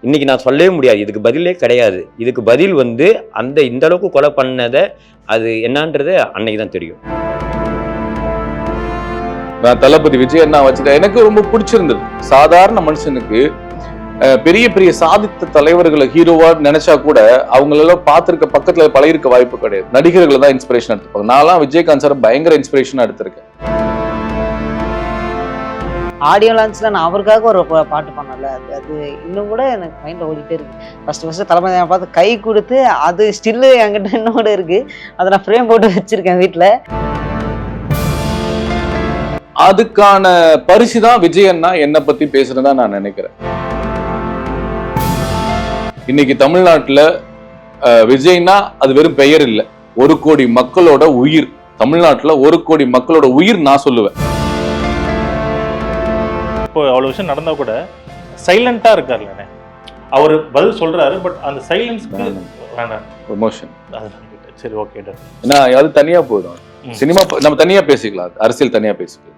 இன்னைக்கு நான் சொல்லவே முடியாது, இதுக்கு பதிலே கிடையாது. இதுக்கு பதில் வந்து இந்த அளவுக்கு கொலை பண்ணதை அது என்னன்றது அன்னைக்கு தான் தெரியும். நான் தளபதி விஜய் அண்ணா வச்சுட்டேன். எனக்கு ரொம்ப பிடிச்சிருந்தது. சாதாரண மனுஷனுக்கு பெரிய பெரிய சாதித்த தலைவர்களை ஹீரோவா நினைச்சா கூட அவங்களெல்லாம் பார்த்திருக்க பக்கத்துல பழகிருக்க வாய்ப்பு கிடையாது. நடிகர்களை தான் இன்ஸ்பிரேஷன் எடுத்துப்பாங்க. நான்லாம் விஜயகாந்த் சார் பயங்கர இன்ஸ்பிரேஷனா எடுத்திருக்கேன். ஆடியோ லான்ச்ல நான் அவருக்காக ஒரு பாட்டு பண்ணல, அது இன்னும் கூட எனக்கு மைண்ட்ல ஓடிட்டே இருக்கு. ஃபர்ஸ்ட் தளபதி பார்த்து கை கொடுத்து அது ஸ்டில்லு என்கிட்ட இன்னோட இருக்கு. அதை நான் ஃப்ரேம் போட்டு வச்சிருக்கேன் வீட்டுல. அதுக்கான பரிசு தான் விஜய் அண்ணா என்னை பத்தி பேசுறதா நான் நினைக்கிறேன். இன்னைக்கு தமிழ்நாட்டுல விஜய்னா அது வெறும் பெயர் இல்லை, 1 கோடி மக்களோட உயிர். தமிழ்நாட்டுல 1 கோடி மக்களோட உயிர் நான் சொல்லுவேன். இப்போ அவ்வளவு விஷயம் நடந்தா கூட சைலண்டா இருக்காருல்ல, அவர் பதில் சொல்றாரு, பட் அந்த சைலன்ஸ்க்கு வேண்டாம் ப்ரொமோஷன். சரி, ஓகே, ஏன்னா அது தனியா போதும். சினிமா நம்ம தனியா பேசிக்கலாம், அரசியல் தனியா பேசிக்கலாம்.